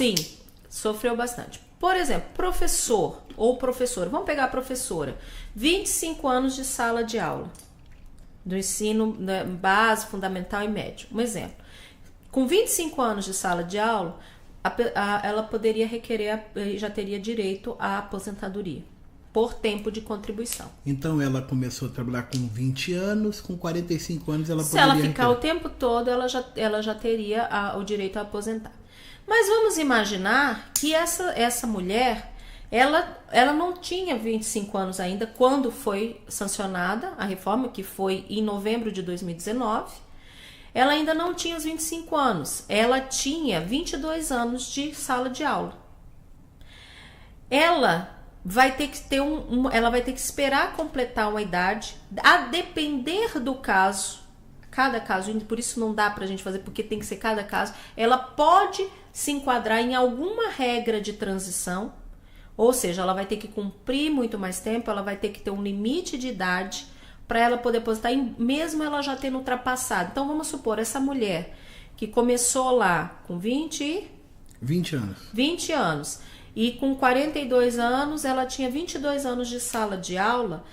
Sim, sofreu bastante. Por exemplo, professor ou professora, vamos pegar a professora, 25 anos de sala de aula, do ensino base, fundamental e médio. Um exemplo, com 25 anos de sala de aula, ela poderia requerer, já teria direito à aposentadoria por tempo de contribuição. Então ela começou a trabalhar com 20 anos, com 45 anos ela poderia... Se ela ficar o tempo todo, ela já teria o direito a aposentar. Mas vamos imaginar que essa mulher, ela não tinha 25 anos ainda quando foi sancionada a reforma, que foi em novembro de 2019. Ela ainda não tinha os 25 anos, ela tinha 22 anos de sala de aula. Ela vai ter que ter ela vai ter que esperar completar uma idade, a depender do caso, cada caso, por isso não dá pra gente fazer, porque tem que ser cada caso, ela pode se enquadrar em alguma regra de transição, ou seja, ela vai ter que cumprir muito mais tempo, ela vai ter que ter um limite de idade para ela poder aposentar, mesmo ela já tendo ultrapassado. Então vamos supor, essa mulher que começou lá com 20 anos, e com 42 anos, ela tinha 22 anos de sala de aula,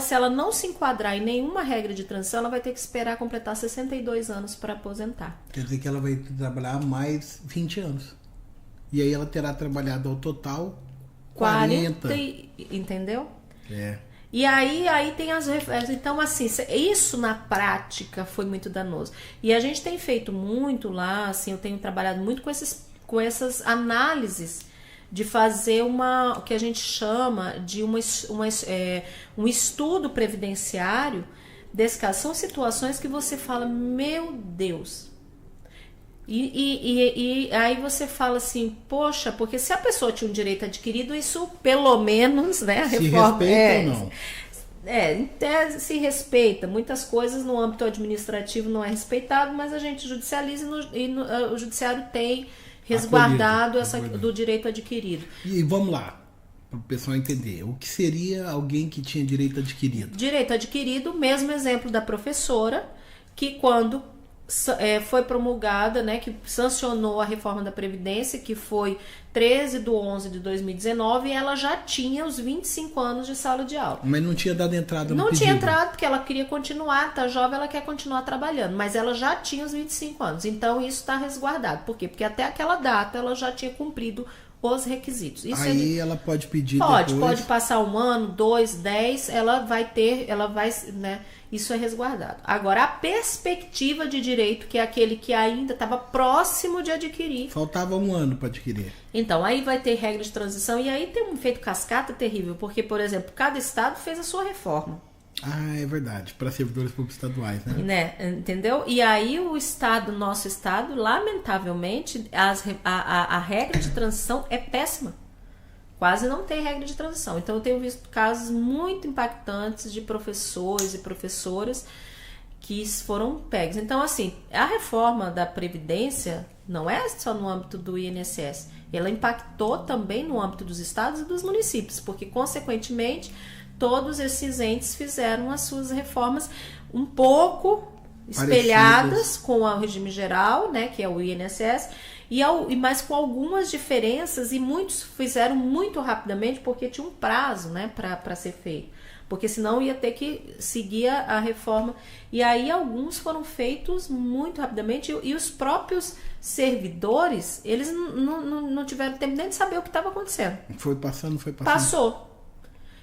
se ela não se enquadrar em nenhuma regra de transição, ela vai ter que esperar completar 62 anos para aposentar. Quer dizer que ela vai trabalhar mais 20 anos. E aí ela terá trabalhado ao total 40. Entendeu? É. E aí tem as referências. Então, assim, isso na prática foi muito danoso. E a gente tem feito muito lá, assim, eu tenho trabalhado muito com essas análises de fazer o que a gente chama de um estudo previdenciário desse caso. São situações que você fala, meu Deus. E aí você fala assim, poxa, porque se a pessoa tinha um direito adquirido, isso pelo menos, né? A reforma, se respeita ou não? em tese se respeita. Muitas coisas no âmbito administrativo não é respeitado, mas a gente judicializa o judiciário tem resguardado do direito adquirido. E vamos lá, para o pessoal entender. O que seria alguém que tinha direito adquirido? Direito adquirido, mesmo exemplo da professora, que quando foi promulgada, né, que sancionou a reforma da Previdência, que foi 13/11/2019, ela já tinha os 25 anos de sala de aula. Mas não tinha dado entrada no Não pedido. tinha entrado, porque ela queria continuar, tá jovem, ela quer continuar trabalhando, mas ela já tinha os 25 anos, então isso está resguardado. Por quê? Porque até aquela data ela já tinha cumprido os requisitos. Isso aí ela pode pedir pode passar 1 ano, 2, 10, ela vai, né? Isso é resguardado. Agora, a perspectiva de direito, que é aquele que ainda estava próximo de adquirir. Faltava 1 ano para adquirir. Então, aí vai ter regra de transição e aí tem um efeito cascata terrível, porque, por exemplo, cada estado fez a sua reforma. Ah, é verdade, para servidores públicos estaduais, né? Entendeu? E aí nosso estado, lamentavelmente, a regra de transição é péssima. Quase não tem regra de transição. Então eu tenho visto casos muito impactantes de professores e professoras que foram pegos. Então, assim, a reforma da Previdência não é só no âmbito do INSS. Ela impactou também no âmbito dos estados e dos municípios, porque, consequentemente, todos esses entes fizeram as suas reformas um pouco espelhadas com o regime geral, né, que é o INSS, mas com algumas diferenças, e muitos fizeram muito rapidamente porque tinha um prazo, né, para ser feito, porque senão ia ter que seguir a reforma, e aí alguns foram feitos muito rapidamente, e os próprios servidores, eles não tiveram tempo nem de saber o que estava acontecendo. Foi passando. Passou.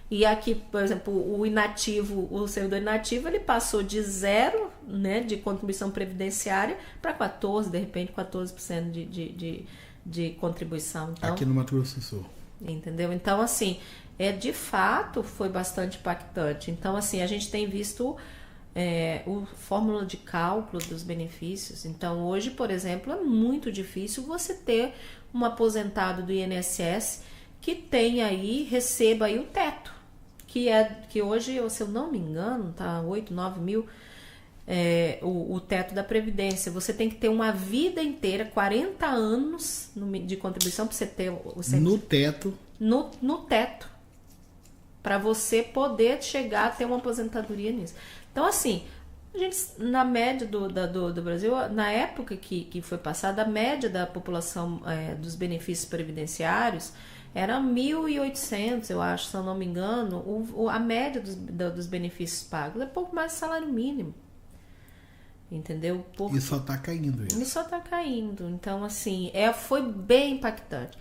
E aqui, por exemplo, o servidor inativo, ele passou de 0, né, de contribuição previdenciária para 14%, de repente 14% de contribuição. Então, aqui no Mato Grosso do Sul. Entendeu? Então, assim, de fato foi bastante impactante. Então, assim, a gente tem visto o fórmula de cálculo dos benefícios. Então, hoje, por exemplo, é muito difícil você ter um aposentado do INSS que receba aí o teto. Que hoje, se eu não me engano, tá 8, 9 mil o teto da Previdência. Você tem que ter uma vida inteira, 40 anos de contribuição para você ter o no teto. No teto. Para você poder chegar a ter uma aposentadoria nisso. Então, assim, A gente, na média do Brasil, na época que foi passada, a média da população dos benefícios previdenciários era 1.800, eu acho, se eu não me engano, a média dos benefícios pagos é pouco mais do salário mínimo. Entendeu? E só tá caindo isso. E só tá caindo. Então, assim, foi bem impactante.